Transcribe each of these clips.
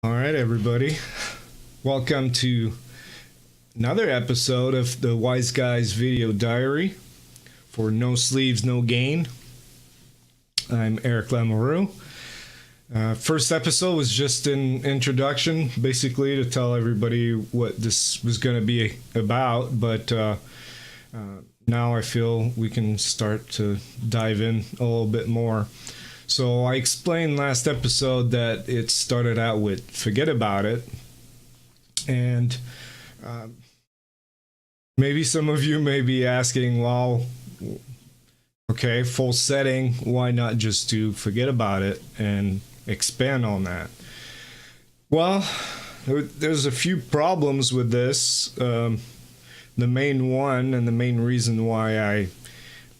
All right, everybody. Welcome to another episode of the Wiseguys video diary for No Sleeves, No Gain. I'm Eric Lamoureux. First episode was just an introduction, basically to tell everybody what this was going to be about, but now I feel we can start to dive in a little bit more. So I explained last episode that it started out with forget about it, and maybe some of you may be asking, well, okay, full setting, why not just do forget about it and expand on that? Well, there's a few problems with this. The main one and the main reason why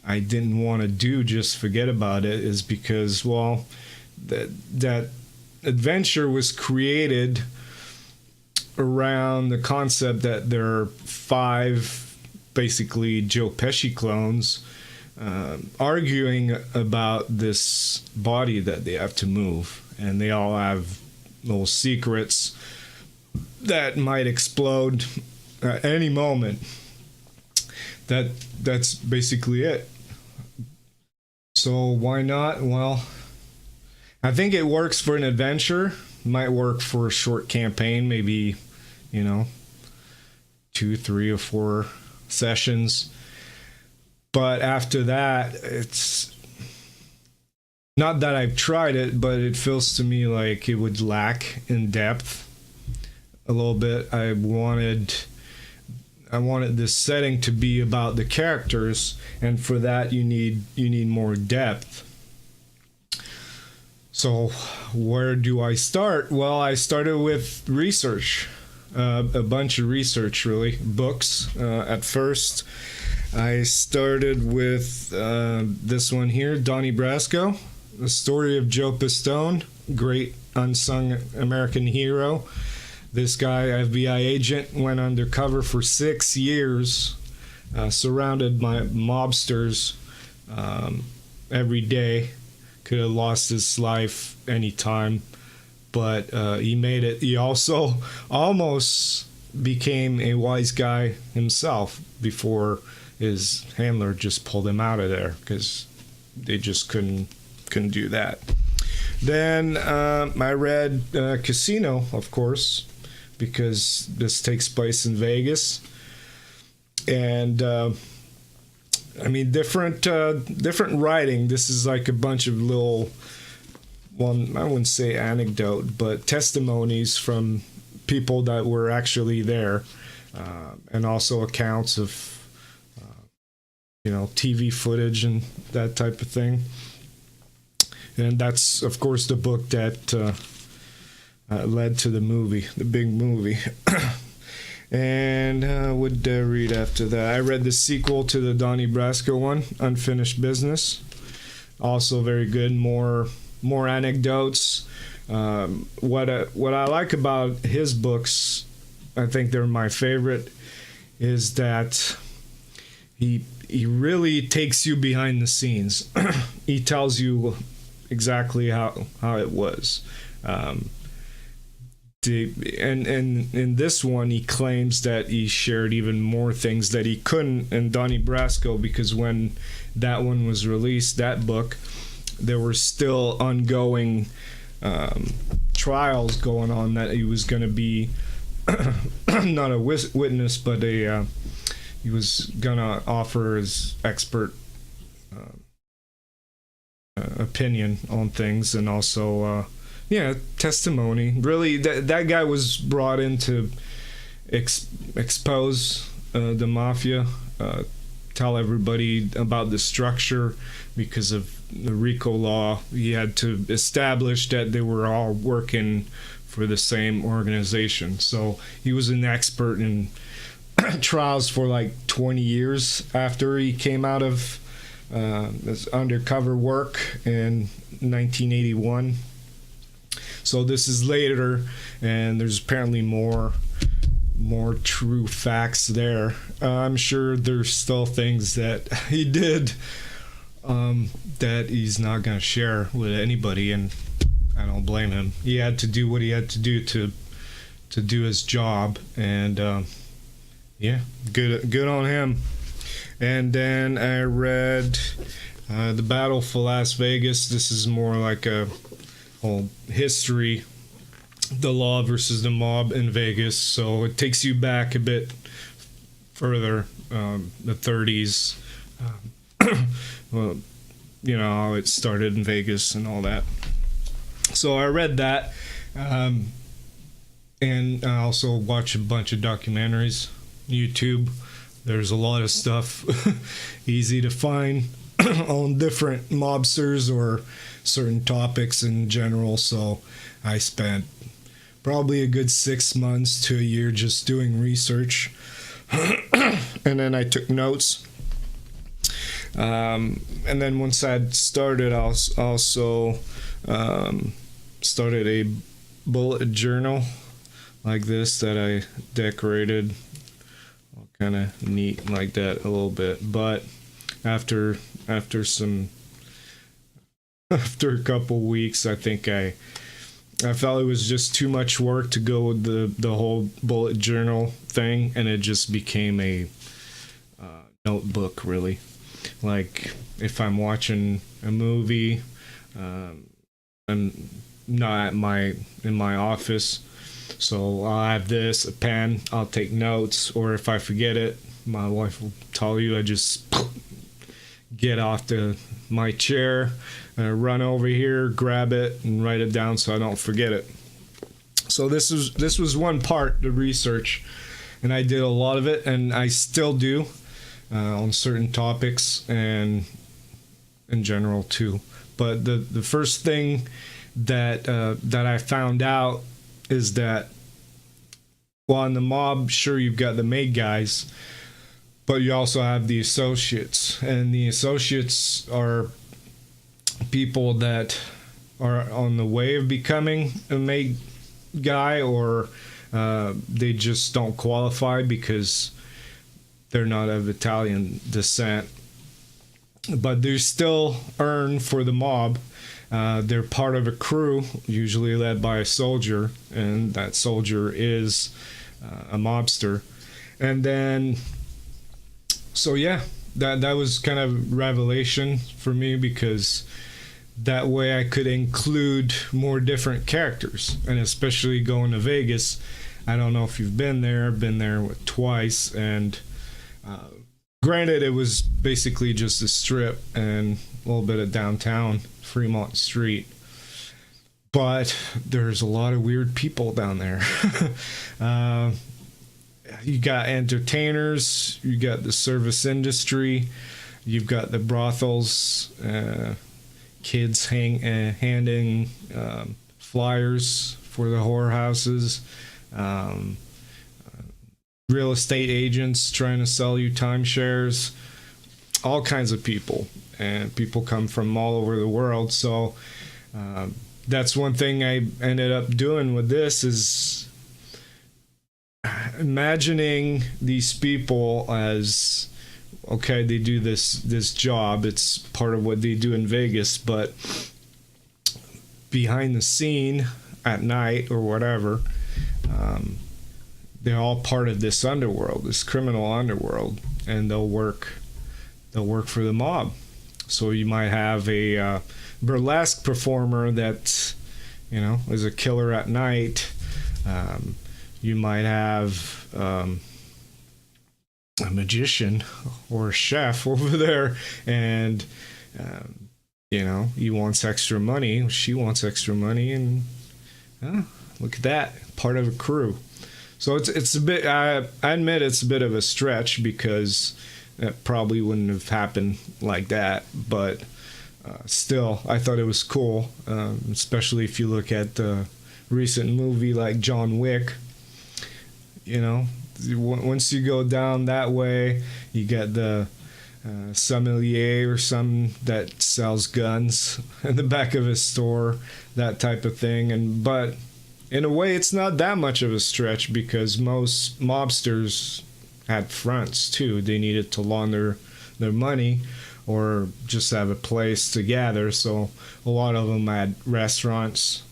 I didn't want to do just forget about it is because, well, that adventure was created around the concept that there are 5 basically Joe Pesci clones arguing about this body that they have to move, and they all have little secrets that might explode at any moment. That's basically it. So why not? Well, I think it works for an adventure. Might work for a short campaign, maybe, 2, 3, or 4 sessions. But after that, it's not that I've tried it, but it feels to me like it would lack in depth a little bit. I wanted this setting to be about the characters, and for that you need more depth. So where do I start? Well, I started with research, a bunch of research, really, books. At first, I started with this one here, Donnie Brasco, The Story of Joe Pistone, great unsung American hero. This guy, FBI agent, went undercover for 6 years, surrounded by mobsters every day. Could have lost his life anytime, but he made it. He also almost became a wise guy himself before his handler just pulled him out of there, because they just couldn't do that. Then I read Casino, of course, because this takes place in Vegas, and different writing. This is like a bunch of little, well, I wouldn't say anecdote, but testimonies from people that were actually there, and also accounts of TV footage and that type of thing. And that's, of course, the book that led to the movie, the big movie. And what did I read after that? I read the sequel to the Donnie Brasco one, Unfinished Business. Also very good. More anecdotes. What I like about his books, I think they're my favorite, is that he really takes you behind the scenes. He tells you exactly how it was. And in this one, he claims that he shared even more things that he couldn't in Donnie Brasco, because when that one was released, that book, there were still ongoing trials going on that he was going to be not a witness, but he was going to offer his expert opinion on things, and also testimony. Really, that guy was brought in to expose the mafia, tell everybody about the structure. Because of the RICO law, he had to establish that they were all working for the same organization. So he was an expert in trials for like 20 years after he came out of his undercover work in 1981. So this is later, and there's apparently more true facts there. I'm sure there's still things that he did that he's not going to share with anybody, and I don't blame him. He had to do what he had to do to do his job, and yeah, good on him. And then I read The Battle for Las Vegas. This is more like a whole history, the law versus the mob in Vegas. So it takes you back a bit further, the 30s. Well, you know, how it started in Vegas and all that. So I read that, and I also watch a bunch of documentaries, YouTube. There's a lot of stuff easy to find on different mobsters or certain topics in general. So I spent probably a good 6 months to a year just doing research. And then I took notes. And then once I'd started, I also started a bullet journal like this that I decorated. Kind of neat like that a little bit, but after a couple weeks, I think I felt it was just too much work to go with the whole bullet journal thing, and it just became a notebook, really. Like if I'm watching a movie, I'm not in my office. So I'll have this, a pen, I'll take notes, or if I forget it, my wife will tell you, I just get off my chair, run over here, grab it, and write it down so I don't forget it. So this was one part, the research, and I did a lot of it, and I still do on certain topics and in general too. But the first thing that I found out is that, well, in the mob, sure, you've got the main guys, but you also have the associates, and the associates are people that are on the way of becoming a main guy, or they just don't qualify because they're not of Italian descent, but they still earn for the mob. They're part of a crew, usually led by a soldier, and that soldier is a mobster. And then, so yeah, that was kind of revelation for me, because that way I could include more different characters, and especially going to Vegas. I don't know if you've been there. I've been there twice, and granted, it was basically just a strip and a little bit of downtown Fremont Street, but there's a lot of weird people down there. You got entertainers, you got the service industry, you've got the brothels, kids handing flyers for the whorehouses, real estate agents trying to sell you timeshares, all kinds of people, and people come from all over the world. So that's one thing I ended up doing with this, is imagining these people as, okay, they do this job, it's part of what they do in Vegas, but behind the scene at night or whatever, they're all part of this underworld, this criminal underworld, and they'll work for the mob. So you might have a burlesque performer that, is a killer at night. You might have a magician or a chef over there, and he wants extra money, she wants extra money, and look at that, part of a crew. So it's a bit, I admit it's a bit of a stretch, because that probably wouldn't have happened like that, but still, I thought it was cool, especially if you look at the recent movie like John Wick. Once you go down that way, you get the sommelier or some that sells guns in the back of his store, that type of thing. But in a way, it's not that much of a stretch, because most mobsters had fronts too. They needed to launder their money, or just have a place to gather. So a lot of them had restaurants,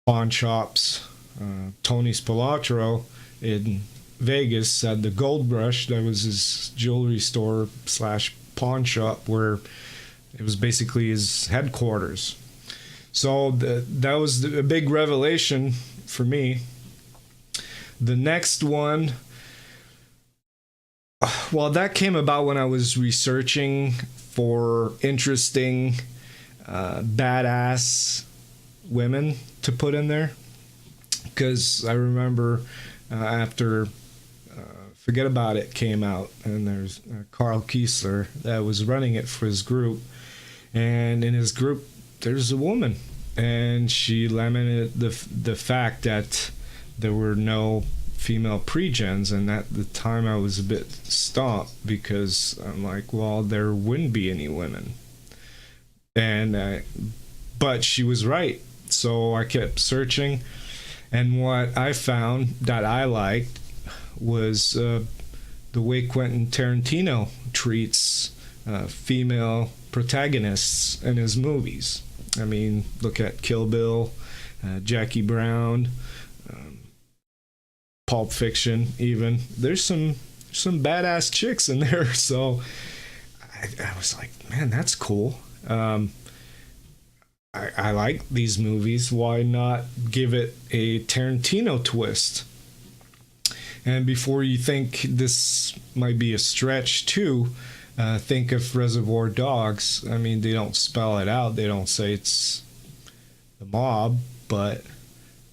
pawn shops. Tony Spilatro in Vegas had the Gold Rush. That was his jewelry store slash pawn shop, where it was basically his headquarters. So that was a big revelation for me. The next one, well, that came about when I was researching for interesting, badass women to put in there. Because I remember after Forget About It came out, and there's Carl Kiesler that was running it for his group. And in his group, there's a woman. And she lamented the fact that there were no female pregens. And at the time, I was a bit stumped, because I'm like, well, there wouldn't be any women. And but she was right. So I kept searching. And what I found that I liked was the way Quentin Tarantino treats female protagonists in his movies. I mean, look at Kill Bill, Jackie Brown, Pulp Fiction even. There's some badass chicks in there. So I was like, man, that's cool. I like these movies. Why not give it a Tarantino twist? And before you think this might be a stretch too, think of Reservoir Dogs. I mean, they don't spell it out. They don't say it's the mob, but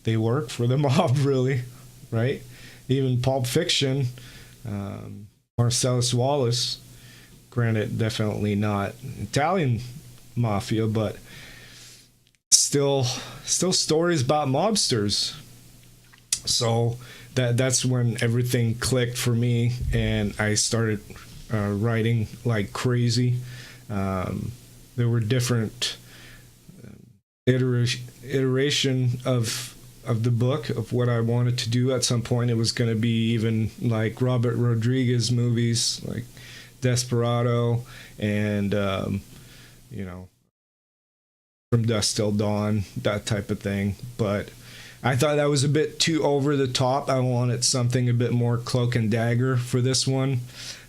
they work for the mob, really, right? Even Pulp Fiction, Marcellus Wallace, granted, definitely not Italian mafia, but still stories about mobsters. So that's when everything clicked for me, and I started writing like crazy. There were different iteration of the book, of what I wanted to do. At some point, it was going to be even like Robert Rodriguez movies, like Desperado, and From Dusk Till Dawn, that type of thing. But I thought that was a bit too over the top. I wanted something a bit more cloak and dagger for this one.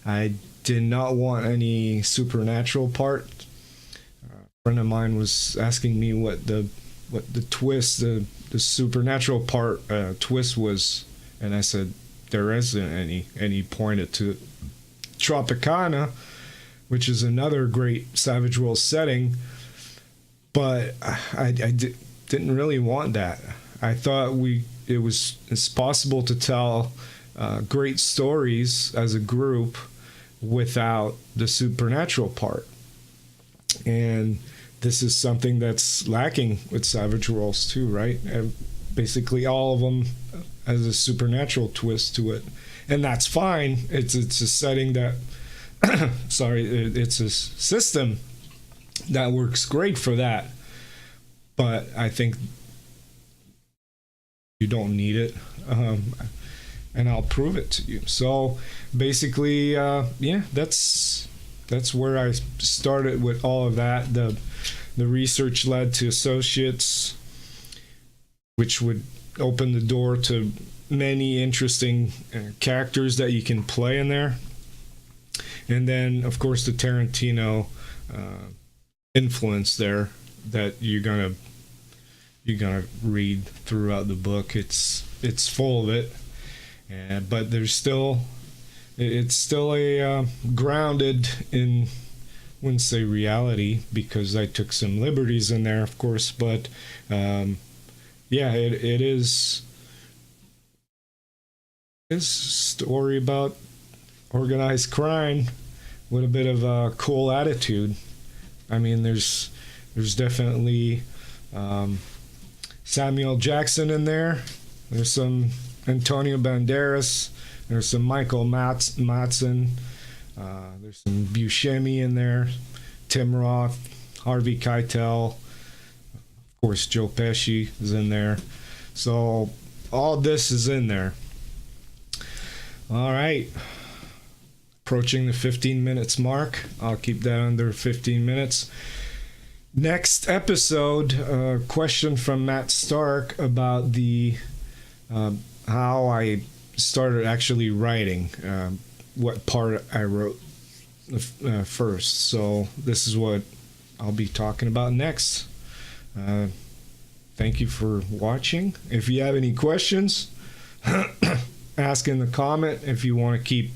I did not want any supernatural part. A friend of mine was asking me what the twist, the supernatural part twist was, and I said there isn't any. And he pointed to Tropicana, which is another great Savage Worlds setting. But I didn't really want that. I thought it's possible to tell great stories as a group without the supernatural part. And this is something that's lacking with Savage Worlds too, right? And basically all of them has a supernatural twist to it. And that's fine. It's a setting that, it's a system that works great for that. But I think you don't need it. And I'll prove it to you. So basically, that's where I started with all of that. The research led to associates, which would open the door to many interesting characters that you can play in there. And then, of course, the Tarantino influence there that you're gonna read throughout the book. It's full of it, but it's still a grounded in, wouldn't say reality, because I took some liberties in there, of course, but it is a story about organized crime with a bit of a cool attitude. I mean, there's definitely Samuel Jackson in there. There's some Antonio Banderas. There's some Michael Madsen. There's some Buscemi in there. Tim Roth, Harvey Keitel. Of course, Joe Pesci is in there. So all this is in there. All right. approaching the 15 minutes mark. I'll keep that under 15 minutes. Next episode, question from Matt Stark about the how I started actually writing, what part I wrote first. So this is what I'll be talking about next. Thank you for watching. If you have any questions, ask in the comment. If you want to keep,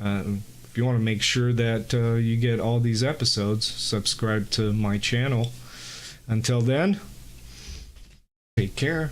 if you want to make sure that you get all these episodes, subscribe to my channel. Until then, take care.